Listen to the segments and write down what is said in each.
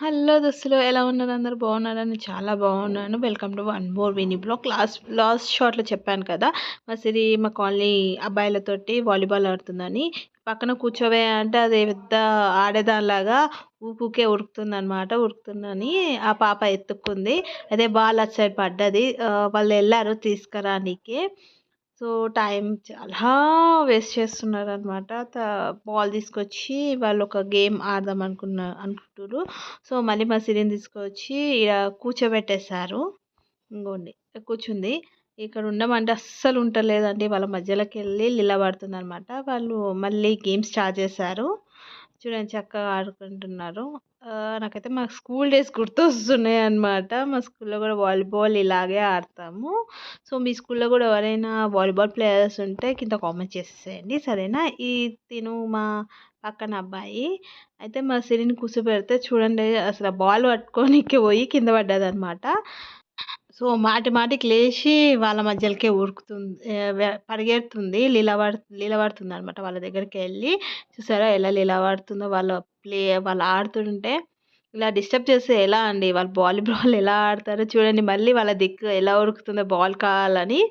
Hello దోస్తులు, ఎలా ఉన్నారు? అందరూ బాగున్నారా? నేను చాలా బాగున్నాను. Welcome to one more Vini blog. Last షార్ట్లో చెప్పాను కదా, మా కాలనీ అబ్బాయిలతోటి వాలీబాల్ ఆడుతుందని. పక్కన కూర్చోవే అంటే అది పెద్ద ఆడేదానిలాగా ఊకే ఉరుకుతుందనమాట. ఉరుకుతుందని ఆ పాప ఎత్తుక్కుంది. అదే బాల్ అటు సైడ్ పడ్డది. వాళ్ళు వెళ్ళారు తీసుకురానికి. సో టైం చాలా వేస్ట్ చేస్తున్నారనమాట. బాల్ తీసుకొచ్చి వాళ్ళు ఒక గేమ్ ఆడదాం అనుకుంటున్నారు. సో మళ్ళీ మా సిరిని తీసుకొచ్చి ఇక కూర్చోబెట్టేశారు. ఇంకోండి కూర్చుంది. ఇక్కడ ఉండమంటే అస్సలు ఉంటలేదండి. వాళ్ళ మధ్యలోకి వెళ్ళి నిలబడుతుంది అనమాట. వాళ్ళు మళ్ళీ గేమ్ స్టార్ట్ చేశారు. చూడండి చక్కగా ఆడుకుంటున్నారు. నాకైతే మా స్కూల్ డేస్ గుర్తొస్తున్నాయి అనమాట. మా స్కూల్లో కూడా వాలీబాల్ ఇలాగే ఆడతాము. సో మీ స్కూల్లో కూడా ఎవరైనా వాలీబాల్ ప్లేయర్స్ ఉంటే కింద కామెంట్ చేసేసేయండి, సరేనా? తిను మా పక్కన అబ్బాయి. అయితే మా సిరిని కూర్చోబెడితే చూడండి, అసలు బాల్ పట్టుకోనికి పోయి కింద పడ్డదనమాట. సో మాటి మాటికి లేచి వాళ్ళ మధ్యలోకే ఉరుకుతుంది, పరిగెడుతుంది, నిలబడుతుంది అనమాట. వాళ్ళ దగ్గరికి వెళ్ళి చూసారా ఎలా నిలబడుతుందో. వాళ్ళు ఆడుతుంటే ఇలా డిస్టర్బ్ చేస్తే ఎలా అండి? వాళ్ళు వాలీబాల్ ఎలా ఆడతారో చూడండి. మళ్ళీ వాళ్ళ దిక్కు ఎలా ఉరుకుతుందో బాల్ కావాలని.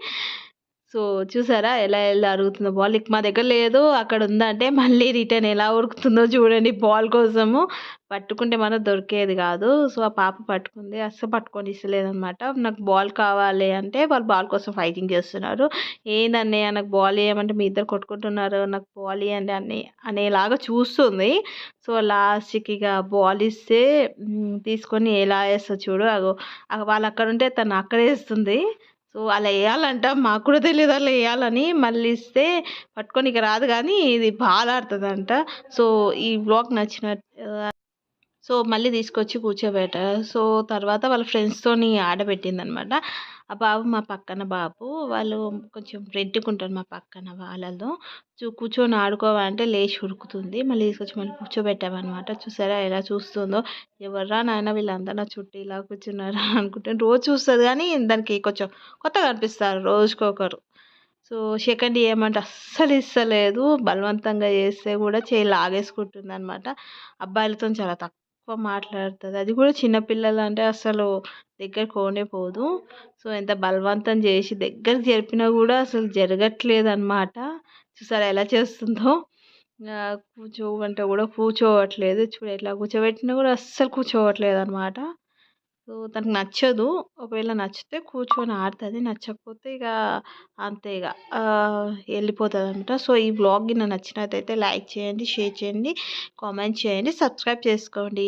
సో చూసారా ఎలా అరుగుతుందో బాల్. మా దగ్గర లేదు, అక్కడ ఉందంటే మళ్ళీ రిటర్న్ ఎలా ఉరుకుతుందో చూడండి బాల్ కోసము. పట్టుకుంటే మనం దొరికేది కాదు. సో ఆ పాప పట్టుకుంది, అస్సలు పట్టుకొని ఇస్తలేదనమాట. నాకు బాల్ కావాలి అంటే వాళ్ళు బాల్ కోసం ఫైటింగ్ చేస్తున్నారు. ఏందన్నయ్య నాకు బాల్ ఇవ్వమంటే మీ ఇద్దరు కొట్టుకుంటున్నారు, నాకు బాల్ ఇవ్వండి అనేలాగా చూస్తుంది. సో లాస్ట్కి ఇక బాల్ ఇస్తే తీసుకొని ఎలా వేస్తా చూడు, అగో వాళ్ళు అక్కడ ఉంటే తను అక్కడ వేస్తుంది. సో అలా వేయాలంట, మాకు కూడా తెలియదు అలా వేయాలని. మళ్ళీ ఇస్తే పట్టుకోనికి రాదు కానీ ఇది బాగా ఆడుతుందంట. సో ఈ బ్లాగ్ సో మళ్ళీ తీసుకొచ్చి కూర్చోబెట్టారు. సో తర్వాత వాళ్ళ ఫ్రెండ్స్తోని ఆడబెట్టిందనమాట. ఆ బాబు మా పక్కన బాబు. వాళ్ళు కొంచెం ఉంటారు మా పక్కన వాళ్ళలో. కూర్చొని ఆడుకోవాలంటే లేచి ఉరుకుతుంది. మళ్ళీ తీసుకొచ్చి మళ్ళీ కూర్చోబెట్టామన్నమాట. చూసారా ఎలా చూస్తుందో. ఎవర్రా నాయన వీళ్ళందరూ నా చుట్టూ ఇలా కూర్చున్నారా అనుకుంటే రోజు చూస్తుంది కానీ దానికి కొంచెం కొత్తగా అనిపిస్తారు రోజుకొకరు. సో సెకండ్ ఇయ్యమంటే అస్సలు ఇస్తలేదు. బలవంతంగా చేస్తే కూడా చేయి లాగేసుకుంటుంది అనమాట. అబ్బాయిలతో చాలా తక్కువ మాట్లాడుతుంది. అది కూడా చిన్నపిల్లలు అంటే అసలు దగ్గరికి పోనే పోదు. సో ఎంత బలవంతం చేసి దగ్గరికి జరిపినా కూడా అసలు జరగట్లేదు అనమాట. చూసారా ఎలా చేస్తుందో. కూర్చోమంటే కూడా కూర్చోవట్లేదు. చూడు ఎట్లా కూర్చోబెట్టినా కూడా అస్సలు కూర్చోవట్లేదు అనమాట. సో తనకు నచ్చదు. ఒకవేళ నచ్చితే కూర్చొని ఆడుతుంది, నచ్చకపోతే ఇక అంతే ఇక వెళ్ళిపోతుంది అనమాట. సో ఈ వ్లాగ్ నాకు నచ్చినట్టయితే లైక్ చేయండి, షేర్ చేయండి, కామెంట్ చేయండి, సబ్స్క్రైబ్ చేసుకోండి.